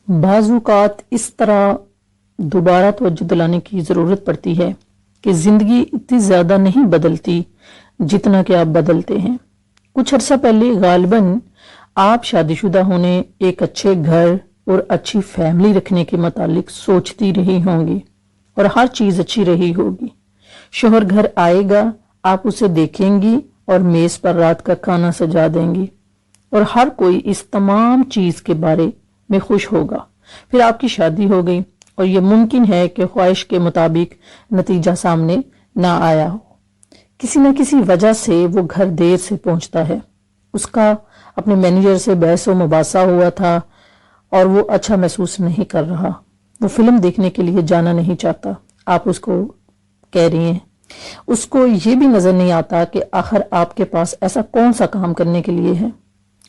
بعض اوقات اس طرح دوبارہ توجہ دلانے کی ضرورت پڑتی ہے کہ زندگی اتنی زیادہ نہیں بدلتی جتنا کہ آپ بدلتے ہیں۔ کچھ عرصہ پہلے غالباً آپ شادی شدہ ہونے، ایک اچھے گھر اور اچھی فیملی رکھنے کے متعلق سوچتی رہی ہوں گی اور ہر چیز اچھی رہی ہوگی۔ شوہر گھر آئے گا، آپ اسے دیکھیں گی اور میز پر رات کا کھانا سجا دیں گی اور ہر کوئی اس تمام چیز کے بارے میں خوش ہوگا۔ پھر آپ کی شادی ہو گئی اور یہ ممکن ہے کہ خواہش کے مطابق نتیجہ سامنے نہ آیا ہو۔ کسی نہ کسی وجہ سے وہ گھر دیر سے پہنچتا ہے، اس کا اپنے مینیجر سے بحث و مباحثہ ہوا تھا اور وہ اچھا محسوس نہیں کر رہا، وہ فلم دیکھنے کے لیے جانا نہیں چاہتا۔ آپ اس کو کہہ رہی ہیں، اس کو یہ بھی نظر نہیں آتا کہ آخر آپ کے پاس ایسا کون سا کام کرنے کے لیے ہے۔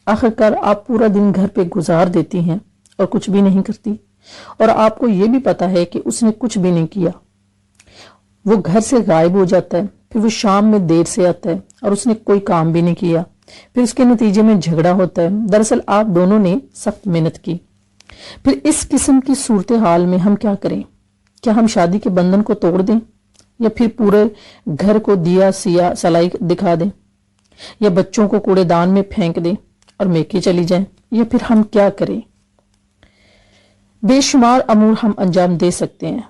آخر کار آپ پورا دن گھر پہ گزار دیتی ہیں اور کچھ بھی نہیں کرتی، اور آپ کو یہ بھی پتا ہے کہ اس نے کچھ بھی نہیں کیا۔ وہ گھر سے غائب ہو جاتا ہے، پھر وہ شام میں دیر سے آتا ہے اور اس نے کوئی کام بھی نہیں کیا، پھر اس کے نتیجے میں جھگڑا ہوتا ہے۔ دراصل آپ دونوں نے سخت محنت کی۔ پھر اس قسم کی صورتحال میں ہم کیا کریں؟ کیا ہم شادی کے بندھن کو توڑ دیں، یا پھر پورے گھر کو دیا سیاہ سلائی دکھا دیں، یا بچوں کو کوڑے دان میں پھینک دیں اور میکے چلی جائیں، یا پھر ہم کیا کریں؟ بے شمار امور ہم انجام دے سکتے ہیں۔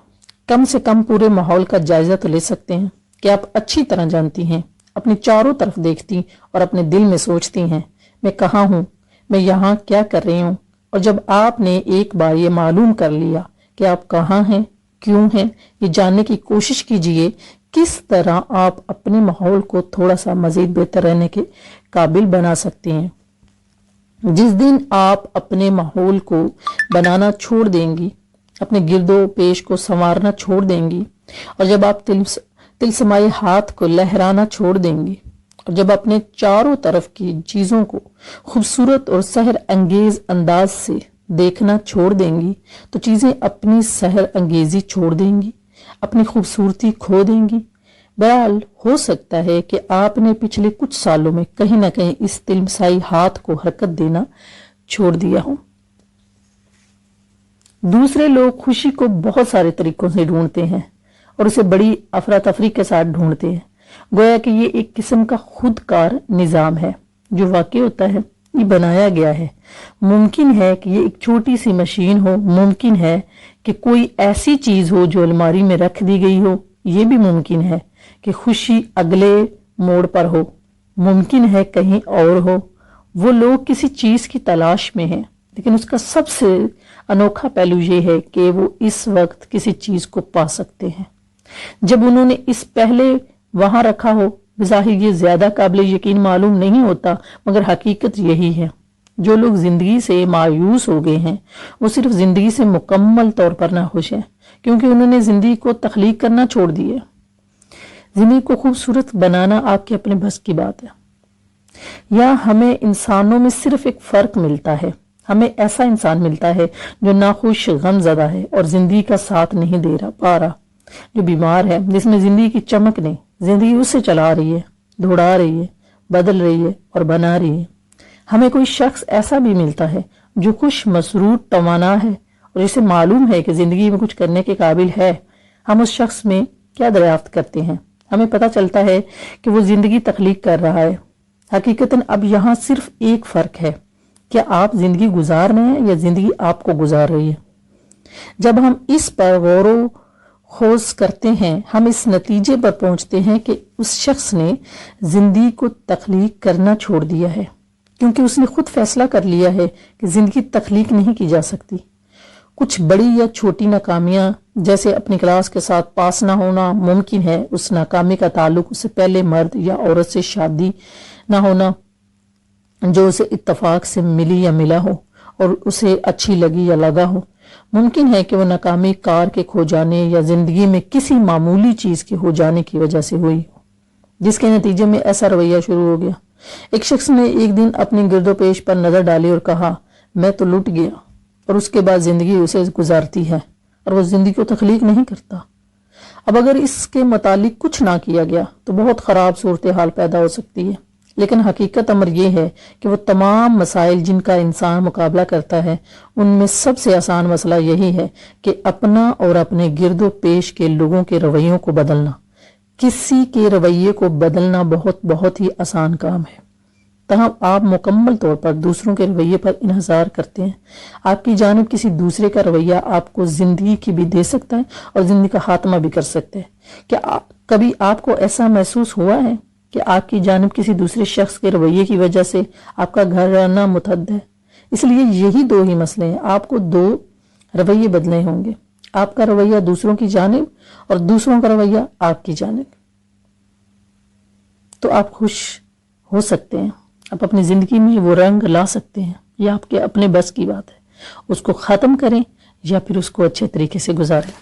کم سے کم پورے ماحول کا جائزہ تو لے سکتے ہیں کہ آپ اچھی طرح جانتی ہیں، اپنی چاروں طرف دیکھتی اور اپنے دل میں سوچتی ہیں، میں کہاں ہوں، میں یہاں کیا کر رہی ہوں۔ اور جب آپ نے ایک بار یہ معلوم کر لیا کہ آپ کہاں ہیں، کیوں ہیں، یہ جاننے کی کوشش کیجئے کس طرح آپ اپنے ماحول کو تھوڑا سا مزید بہتر رہنے کے قابل بنا سکتے ہیں۔ جس دن آپ اپنے ماحول کو بنانا چھوڑ دیں گی، اپنے گرد و پیش کو سنوارنا چھوڑ دیں گی، اور جب آپ تلسمائے ہاتھ کو لہرانا چھوڑ دیں گی، اور جب اپنے چاروں طرف کی چیزوں کو خوبصورت اور سحر انگیز انداز سے دیکھنا چھوڑ دیں گی، تو چیزیں اپنی سحر انگیزی چھوڑ دیں گی، اپنی خوبصورتی کھو دیں گی۔ بہرحال ہو سکتا ہے کہ آپ نے پچھلے کچھ سالوں میں کہیں نہ کہیں اس تلمسائی ہاتھ کو حرکت دینا چھوڑ دیا ہو۔ دوسرے لوگ خوشی کو بہت سارے طریقوں سے ڈھونڈتے ہیں اور اسے بڑی افراتفری کے ساتھ ڈھونڈتے ہیں، گویا کہ یہ ایک قسم کا خود کار نظام ہے۔ جو واقع ہوتا ہے، یہ بنایا گیا ہے۔ ممکن ہے کہ یہ ایک چھوٹی سی مشین ہو، ممکن ہے کہ کوئی ایسی چیز ہو جو الماری میں رکھ دی گئی ہو، یہ بھی ممکن ہے کہ خوشی اگلے موڑ پر ہو، ممکن ہے کہیں اور ہو۔ وہ لوگ کسی چیز کی تلاش میں ہیں، لیکن اس کا سب سے انوکھا پہلو یہ ہے کہ وہ اس وقت کسی چیز کو پا سکتے ہیں جب انہوں نے اس پہلے وہاں رکھا ہو۔ بظاہر یہ زیادہ قابل یقین معلوم نہیں ہوتا، مگر حقیقت یہی ہے۔ جو لوگ زندگی سے مایوس ہو گئے ہیں، وہ صرف زندگی سے مکمل طور پر ناخوش ہیں، کیونکہ انہوں نے زندگی کو تخلیق کرنا چھوڑ دی ہے۔ زندگی کو خوبصورت بنانا آپ کے اپنے بس کی بات ہے۔ یا ہمیں انسانوں میں صرف ایک فرق ملتا ہے، ہمیں ایسا انسان ملتا ہے جو ناخوش غم زدہ ہے اور زندگی کا ساتھ نہیں دے پا رہا، جو بیمار ہے، جس میں زندگی کی چمک نہیں، زندگی اس سے چلا رہی ہے، دوڑا رہی ہے، بدل رہی ہے اور بنا رہی ہے۔ ہمیں کوئی شخص ایسا بھی ملتا ہے جو خوش مسرور توانا ہے اور جسے معلوم ہے کہ زندگی میں کچھ کرنے کے قابل ہے۔ ہم اس شخص میں کیا دریافت کرتے ہیں؟ ہمیں پتہ چلتا ہے کہ وہ زندگی تخلیق کر رہا ہے۔ حقیقتاً اب یہاں صرف ایک فرق ہے، کیا آپ زندگی گزار رہے ہیں یا زندگی آپ کو گزار رہی ہے۔ جب ہم اس پر غور و خوض کرتے ہیں، ہم اس نتیجے پر پہنچتے ہیں کہ اس شخص نے زندگی کو تخلیق کرنا چھوڑ دیا ہے، کیونکہ اس نے خود فیصلہ کر لیا ہے کہ زندگی تخلیق نہیں کی جا سکتی۔ کچھ بڑی یا چھوٹی ناکامیاں، جیسے اپنی کلاس کے ساتھ پاس نہ ہونا، ممکن ہے اس ناکامی کا تعلق اس سے پہلے مرد یا عورت سے شادی نہ ہونا جو اسے اتفاق سے ملی یا ملا ہو اور اسے اچھی لگی یا لگا ہو۔ ممکن ہے کہ وہ ناکامی کار کے کھو جانے یا زندگی میں کسی معمولی چیز کے ہو جانے کی وجہ سے ہوئی ہو، جس کے نتیجے میں ایسا رویہ شروع ہو گیا۔ ایک شخص نے ایک دن اپنی گرد و پیش پر نظر ڈالی اور کہا، میں تو لٹ گیا، اور اس کے بعد زندگی اسے گزارتی ہے اور وہ زندگی کو تخلیق نہیں کرتا۔ اب اگر اس کے متعلق کچھ نہ کیا گیا تو بہت خراب صورتحال پیدا ہو سکتی ہے۔ لیکن حقیقت امر یہ ہے کہ وہ تمام مسائل جن کا انسان مقابلہ کرتا ہے ان میں سب سے آسان مسئلہ یہی ہے کہ اپنا اور اپنے گرد و پیش کے لوگوں کے رویوں کو بدلنا۔ کسی کے رویے کو بدلنا بہت ہی آسان کام ہے، تاہم آپ مکمل طور پر دوسروں کے رویے پر انحصار کرتے ہیں۔ آپ کی جانب کسی دوسرے کا رویہ آپ کو زندگی کی بھی دے سکتا ہے اور زندگی کا خاتمہ بھی کر سکتا ہے۔ کیا کبھی آپ کو ایسا محسوس ہوا ہے کہ آپ کی جانب کسی دوسرے شخص کے رویے کی وجہ سے آپ کا گھرانہ متحد ہے؟ اس لیے یہی دو ہی مسئلے ہیں، آپ کو دو رویے بدلنے ہوں گے، آپ کا رویہ دوسروں کی جانب اور دوسروں کا رویہ آپ کی جانب۔ تو آپ خوش ہو سکتے ہیں، آپ اپنی زندگی میں وہ رنگ لا سکتے ہیں، یہ آپ کے اپنے بس کی بات ہے۔ اس کو ختم کریں یا پھر اس کو اچھے طریقے سے گزاریں۔